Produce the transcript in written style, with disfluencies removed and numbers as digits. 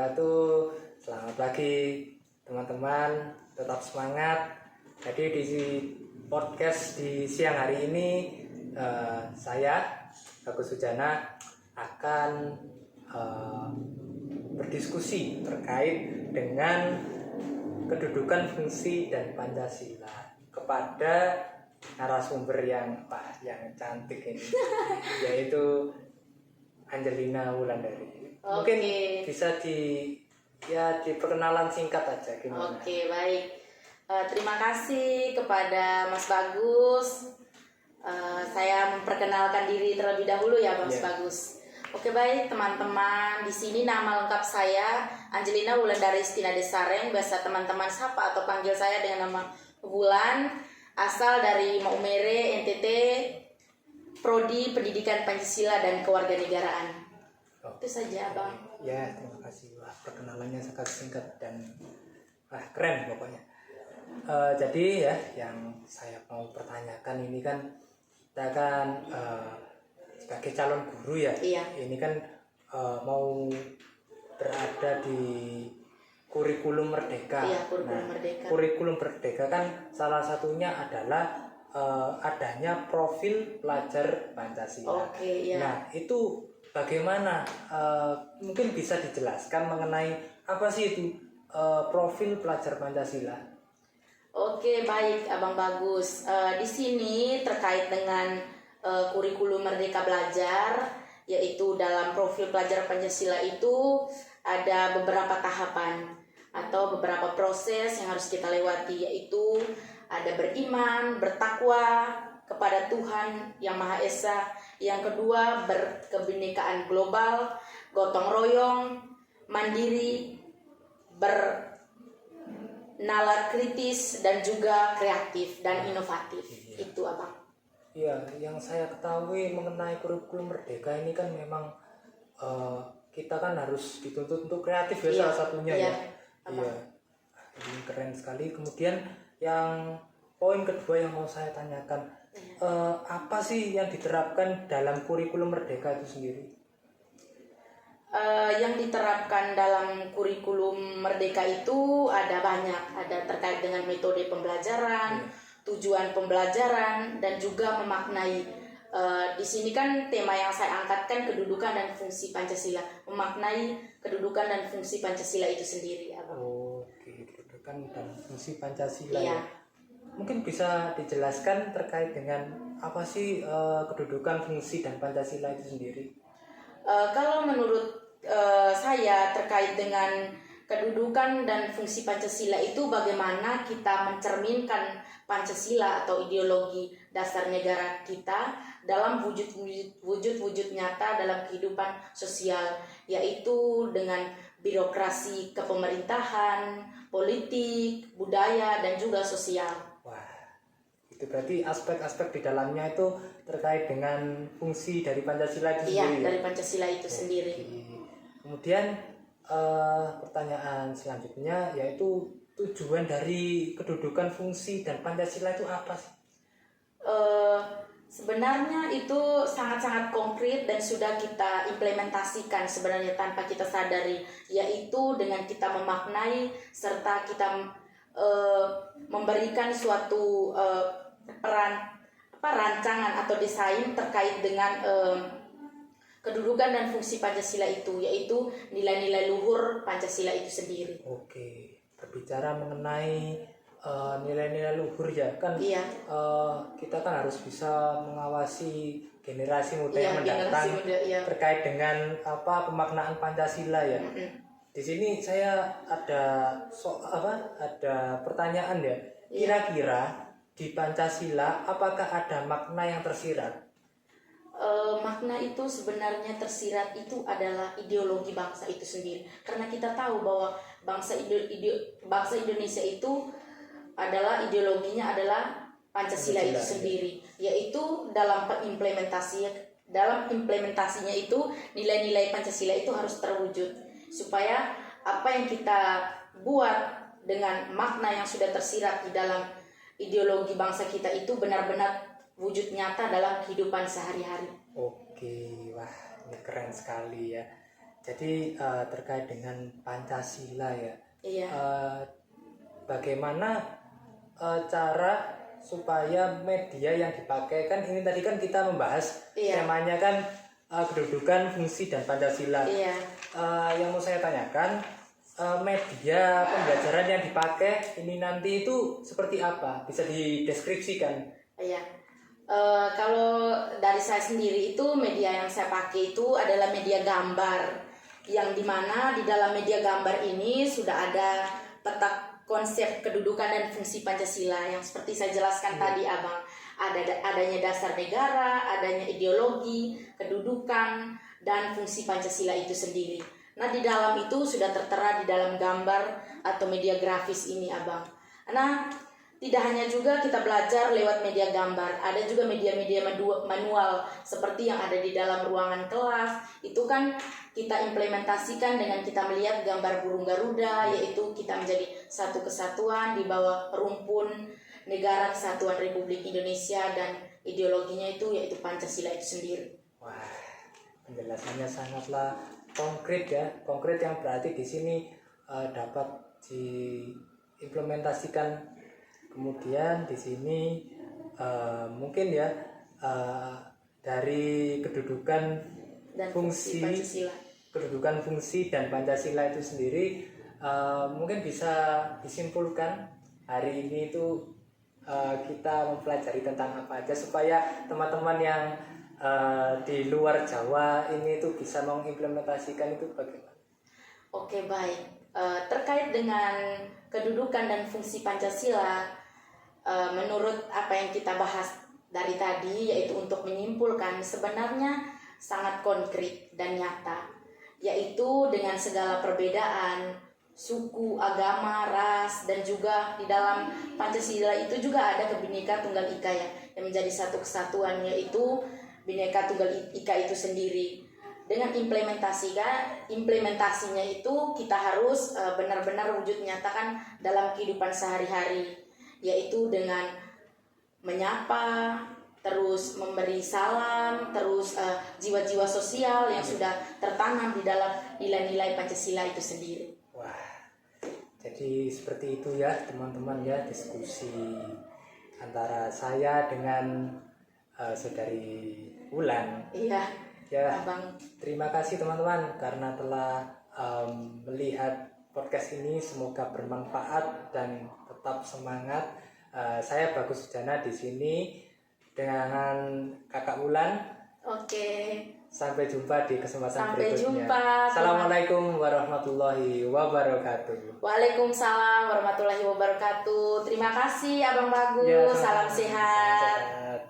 wabarakatuh. Selamat pagi teman-teman, tetap semangat. Jadi di podcast di siang hari ini saya Bagus Sujana akan berdiskusi terkait dengan kedudukan fungsi dan Pancasila kepada narasumber yang cantik ini, yaitu Angelina Wulandari. Mungkin bisa diperkenalan singkat aja gimana? Oke, baik. Terima kasih kepada Mas Bagus. Saya memperkenalkan diri terlebih dahulu ya, Mas Bagus. Oke, baik teman-teman. Di sini nama lengkap saya Angelina Wulandari Istina Desareng. Biasa teman-teman sapa atau panggil saya dengan nama Wulan. Asal dari Maumere, NTT. Prodi Pendidikan Pancasila dan Kewarganegaraan. Itu saja, Bang. Ya, terima kasih. Wah, perkenalannya sangat singkat dan keren pokoknya. Jadi ya, yang saya mau pertanyakan ini kan kita kan sebagai calon guru ya. Iya. Ini kan mau berada di kurikulum Merdeka. Iya, kurikulum Merdeka. Kurikulum Merdeka kan salah satunya adalah adanya profil pelajar Pancasila. Oke, iya. Nah, itu bagaimana? Mungkin bisa dijelaskan mengenai apa sih itu profil pelajar Pancasila? Oke, baik, Abang Bagus. Di sini terkait dengan kurikulum Merdeka Belajar, yaitu dalam profil pelajar Pancasila itu ada beberapa tahapan atau beberapa proses yang harus kita lewati, yaitu ada beriman, bertakwa kepada Tuhan Yang Maha Esa. Yang kedua, berkebinekaan global, gotong royong, mandiri, bernalar kritis, dan juga kreatif dan inovatif. Itu, Abang. Iya, yang saya ketahui mengenai kurikulum Merdeka ini kan memang kita kan harus dituntut untuk kreatif ya, salah satunya ya. Iya, ini keren sekali. Kemudian yang poin kedua yang mau saya tanyakan, apa sih yang diterapkan dalam kurikulum Merdeka itu sendiri? Yang diterapkan dalam kurikulum Merdeka itu ada banyak, ada terkait dengan metode pembelajaran, tujuan pembelajaran, dan juga memaknai. Di sini kan tema yang saya angkatkan kedudukan dan fungsi Pancasila, memaknai kedudukan dan fungsi Pancasila itu sendiri, Abang. Oke, kedudukan dan fungsi Pancasila. Iya. Ya. Mungkin bisa dijelaskan terkait dengan apa sih kedudukan fungsi dan Pancasila itu sendiri? Kalau menurut saya terkait dengan kedudukan dan fungsi Pancasila itu bagaimana kita mencerminkan Pancasila atau ideologi dasar negara kita dalam wujud nyata dalam kehidupan sosial, yaitu dengan birokrasi kepemerintahan, politik, budaya, dan juga sosial. Wah, itu berarti aspek-aspek di dalamnya itu terkait dengan fungsi dari Pancasila itu sendiri. Iya, dari Pancasila itu sendiri. Kemudian pertanyaan selanjutnya yaitu tujuan dari kedudukan fungsi dan Pancasila itu apa sih? Sebenarnya itu sangat-sangat konkret dan sudah kita implementasikan sebenarnya tanpa kita sadari, yaitu dengan kita memaknai serta kita memberikan suatu rancangan atau desain terkait dengan kedudukan dan fungsi Pancasila itu, yaitu nilai-nilai luhur Pancasila itu sendiri. Oke, berbicara mengenai nilai-nilai luhur ya kan. Iya. Kita kan harus bisa mengawasi generasi muda yang generasi mendatang muda, terkait dengan pemaknaan Pancasila ya. Di sini saya ada ada pertanyaan ya. Kira-kira di Pancasila apakah ada makna yang tersirat? Makna itu sebenarnya tersirat itu adalah ideologi bangsa itu sendiri, karena kita tahu bahwa bangsa Indonesia itu adalah ideologinya adalah Pancasila itu sendiri, yaitu dalam implementasinya itu nilai-nilai Pancasila itu harus terwujud supaya apa yang kita buat dengan makna yang sudah tersirat di dalam ideologi bangsa kita itu benar-benar wujud nyata dalam kehidupan sehari-hari. Oke, wah ini keren sekali ya. Jadi terkait dengan Pancasila ya. Iya. Bagaimana cara supaya media yang dipakai, kan ini tadi kan kita membahas temanya kan kedudukan, fungsi dan Pancasila. Iya. Yang mau saya tanyakan, media pembelajaran yang dipakai ini nanti itu seperti apa? Bisa dideskripsikan? Iya. Kalau dari saya sendiri itu media yang saya pakai itu adalah media gambar, yang dimana di dalam media gambar ini sudah ada peta konsep kedudukan dan fungsi Pancasila yang seperti saya jelaskan tadi Abang. Adanya dasar negara, adanya ideologi, kedudukan, dan fungsi Pancasila itu sendiri. Nah, di dalam itu sudah tertera di dalam gambar atau media grafis ini Abang. Nah, tidak hanya juga kita belajar lewat media gambar, ada juga media-media manual seperti yang ada di dalam ruangan kelas. Itu kan kita implementasikan dengan kita melihat gambar burung Garuda, yaitu kita menjadi satu kesatuan di bawah rumpun Negara Kesatuan Republik Indonesia, dan ideologinya itu yaitu Pancasila itu sendiri. Wah, penjelasannya sangatlah konkret ya, konkret yang berarti di sini dapat diimplementasikan. Kemudian di sini mungkin ya dari kedudukan Dan fungsi Pancasila. Kedudukan, fungsi dan Pancasila itu sendiri mungkin bisa disimpulkan hari ini itu kita mempelajari tentang apa aja supaya teman-teman yang di luar Jawa ini itu bisa mengimplementasikan itu bagaimana? Oke, baik. Terkait dengan kedudukan dan fungsi Pancasila, menurut apa yang kita bahas dari tadi, yaitu untuk menyimpulkan sebenarnya sangat konkret dan nyata, yaitu dengan segala perbedaan suku, agama, ras, dan juga di dalam Pancasila itu juga ada Bhinneka Tunggal Ika ya, yang menjadi satu kesatuan, yaitu Bhinneka Tunggal Ika itu sendiri. Dengan implementasinya itu kita harus benar-benar wujud nyatakan dalam kehidupan sehari-hari, yaitu dengan menyapa, terus memberi salam, terus jiwa-jiwa sosial yang sudah tertanam di dalam nilai-nilai Pancasila itu sendiri. Wah, jadi seperti itu ya teman-teman ya, diskusi antara saya dengan saudari Wulan. Iya. Ya, Abang. terima kasih teman-teman karena telah melihat podcast ini. Semoga bermanfaat dan tetap semangat. Saya Bagus Sujana di sini dengan Kakak Wulan. Oke. Sampai jumpa di kesempatan Sampai berikutnya. jumpa. Assalamualaikum warahmatullahi wabarakatuh. Waalaikumsalam warahmatullahi wabarakatuh. Terima kasih Abang Bagus. Ya, Salam sehat. sehat.